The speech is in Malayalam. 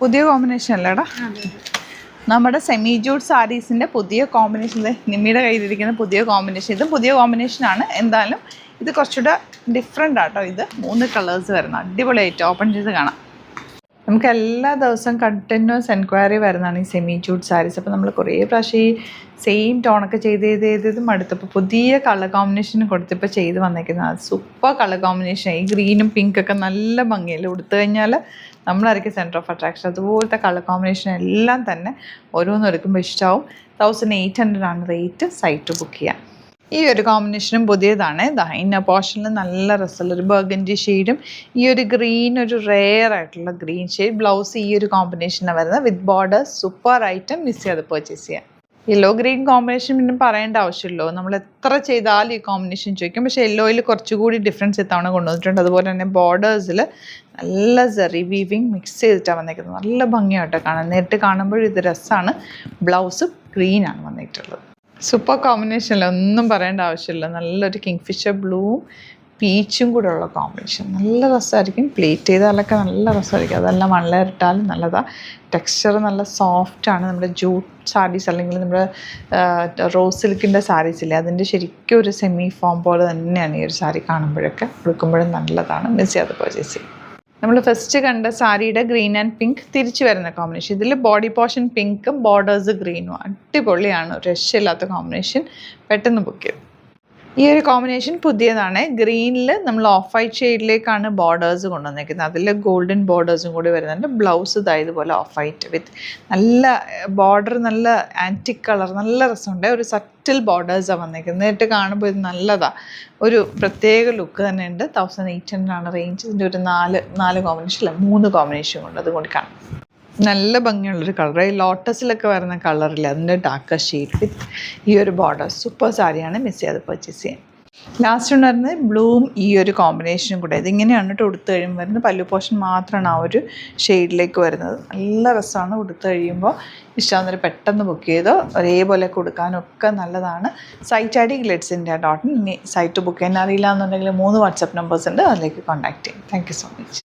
പുതിയ കോമ്പിനേഷൻ അല്ലേടാ? നമ്മുടെ സെമി ജൂട്ട് സാരീസിൻ്റെ പുതിയ കോമ്പിനേഷൻ, നിമ്മിയുടെ കയ്യിലിരിക്കുന്ന പുതിയ കോമ്പിനേഷൻ. ഇതും പുതിയ കോമ്പിനേഷനാണ്. എന്തായാലും ഇത് കുറച്ചുകൂടെ ഡിഫറെൻ്റ് ആട്ടോ. ഇത് 3 കളേഴ്സ് വരുന്ന അടിപൊളിയായിട്ട് ഓപ്പൺ ചെയ്ത് കാണാം. നമുക്ക് എല്ലാ ദിവസവും കണ്ടിന്യൂസ് എൻക്വയറി വരുന്നതാണ് ഈ സെമി ജൂട്ട് സാരീസ്. അപ്പോൾ നമ്മൾ കുറേ പ്രാവശ്യം ഈ സെയിം ടോണൊക്കെ ചെയ്ത് മടുത്തപ്പോൾ പുതിയ കളർ കോമ്പിനേഷൻ കൊടുത്തിപ്പോൾ ചെയ്ത് വന്നേക്കുന്നത് സൂപ്പർ കളർ കോമ്പിനേഷൻ. ഈ ഗ്രീനും പിങ്കൊക്കെ നല്ല ഭംഗിയല്ലേ ഉടുത്തു കഴിഞ്ഞാൽ നമ്മളായിരിക്കും സെൻറ്റർ ഓഫ് അട്രാക്ഷൻ. അതുപോലത്തെ കളർ കോമ്പിനേഷൻ എല്ലാം തന്നെ ഓരോന്നെടുക്കുമ്പോൾ ഇഷ്ടമാവും. 1800 ആണ് റേറ്റ്. സൈറ്റ് ബുക്ക് ചെയ്യാം. ഈ ഒരു കോമ്പിനേഷനും പുതിയതാണ്. ഇന്നർ പോർഷനിൽ നല്ല രസമുള്ളൊരു ബർഗൻഡി ഷെയ്ഡും ഈ ഒരു ഗ്രീൻ, ഒരു റെയർ ആയിട്ടുള്ള ഗ്രീൻ ഷെയ്ഡ്. ബ്ലൗസ് ഈ ഒരു കോമ്പിനേഷനാണ് വരുന്നത് വിത്ത് ബോർഡർ. Super item. മിസ് ചെയ്യാതെ പർച്ചേസ് ചെയ്യാം. യെല്ലോ ഗ്രീൻ കോമ്പിനേഷൻ പിന്നെ പറയേണ്ട ആവശ്യമില്ലല്ലോ. നമ്മൾ എത്ര ചെയ്താലും ഈ കോമ്പിനേഷൻ ചോദിക്കും. പക്ഷേ യെല്ലോയിൽ കുറച്ചുകൂടി ഡിഫറൻസ് ഇത്തവണ കൊണ്ടുവന്നിട്ടുണ്ട്. അതുപോലെ തന്നെ ബോർഡേഴ്സിൽ നല്ല സെറി വീവിങ് മിക്സ് ചെയ്തിട്ടാണ് വന്നിരിക്കുന്നത്. നല്ല ഭംഗിയായിട്ടോ കാണാൻ. നേരിട്ട് കാണുമ്പോഴും ഇത് രസമാണ്. ബ്ലൗസ് ഗ്രീനാണ് വന്നിട്ടുള്ളത്. സൂപ്പർ കോമ്പിനേഷനിൽ ഒന്നും പറയേണ്ട ആവശ്യമില്ല. നല്ലൊരു കിങ്ഫിഷർ ബ്ലൂവും പീച്ചും കൂടെ ഉള്ള കോമ്പിനേഷൻ. നല്ല രസമായിരിക്കും. പ്ലേറ്റ് ചെയ്താലൊക്കെ നല്ല രസമായിരിക്കും. അതെല്ലാം മൺലെയറിട്ടാലും നല്ലതാണ്. ടെക്സ്ചർ നല്ല സോഫ്റ്റാണ്. നമ്മുടെ ജൂട്ട് സാരീസ് അല്ലെങ്കിൽ നമ്മുടെ റോസ് സിൽക്കിൻ്റെ സാരീസില്ലേ, അതിൻ്റെ ശരിക്കും ഒരു സെമി ഫോം പോലെ തന്നെയാണ് ഈ ഒരു സാരി കാണുമ്പോഴൊക്കെ. ഉടുക്കുമ്പോഴും നല്ലതാണ്. മിസ് ചെയ്യാതെ പർച്ചേസ് ചെയ്യും. നമ്മൾ ഫസ്റ്റ് കണ്ട സാരിയുടെ ഗ്രീൻ ആൻഡ് പിങ്ക് തിരിച്ചു വരുന്ന കോമ്പിനേഷൻ. ഇതിൽ ബോഡി പോർഷൻ പിങ്കും ബോർഡേഴ്സ് ഗ്രീനും. അടിപൊളിയാണ്. രക്ഷയില്ലാത്ത കോമ്പിനേഷൻ. പെട്ടെന്ന് ബുക്ക് ചെയ്തു. ഈ ഒരു കോമ്പിനേഷൻ പുതിയതാണ്. ഗ്രീനിൽ നമ്മൾ ഓഫ് വൈറ്റ് ഷെയ്ഡിലേക്കാണ് ബോർഡേഴ്സ് കൊണ്ടുവന്നിരിക്കുന്നത്. അതിൽ ഗോൾഡൻ ബോർഡേഴ്സും കൂടി വരുന്നുണ്ട്. ബ്ലൗസ് ഇതുപോലെ ഓഫ് വൈറ്റ് വിത്ത് നല്ല ബോർഡർ, നല്ല ആൻറ്റിക് കളർ, നല്ല രസമുണ്ട്. ഒരു സറ്റിൽ ബോർഡേഴ്സാണ് വന്നിരിക്കുന്നത്. നേരിട്ട് കാണുമ്പോൾ ഇത് നല്ലതാണ്. ഒരു പ്രത്യേക ലുക്ക് തന്നെയുണ്ട്. 1800 ആണ് റേഞ്ച്. ഇതിൻ്റെ ഒരു 4 കോമ്പിനേഷൻ അല്ല 3 കോമ്പിനേഷൻ കൊണ്ട് അതുകൊണ്ട് കാണാം. നല്ല ഭംഗിയുള്ളൊരു കളർ. ഈ ലോട്ടസിലൊക്കെ വരുന്ന കളറില്ല, അതിൻ്റെ ഡാർക്ക് ഷെയ്ഡ് വിത്ത് ഈ ഒരു ബോർഡർ. സൂപ്പർ സാരിയാണ്. മിസ് ചെയ്യാതെ പർച്ചേസ് ചെയ്യാൻ. ലാസ്റ്റ് ഉണ്ടായിരുന്നത് ബ്ലൂവും ഈ ഒരു കോമ്പിനേഷനും കൂടെ. ഇതിങ്ങനെയാണ് കേട്ടോ ഉടുത്ത് കഴിയുമ്പോൾ വരുന്നത്. പല്ലു പോർഷൻ മാത്രമാണ് ആ ഒരു ഷെയ്ഡിലേക്ക് വരുന്നത്. നല്ല രസമാണ് ഉടുത്ത് കഴിയുമ്പോൾ. ഇഷ്ടമാകുന്നവർ പെട്ടെന്ന് ബുക്ക് ചെയ്തോ. ഒരേപോലെ കൊടുക്കാനൊക്കെ നല്ലതാണ്. സൈറ്റ് ഐ ഡി glitzindia.in. ഇനി സൈറ്റ് ബുക്ക് ചെയ്യാൻ അറിയില്ല എന്നുണ്ടെങ്കിൽ 3 വാട്സപ്പ് നമ്പേഴ്സ് ഉണ്ട്, അതിലേക്ക് കോൺടാക്ട് ചെയ്യും. Thank you so much.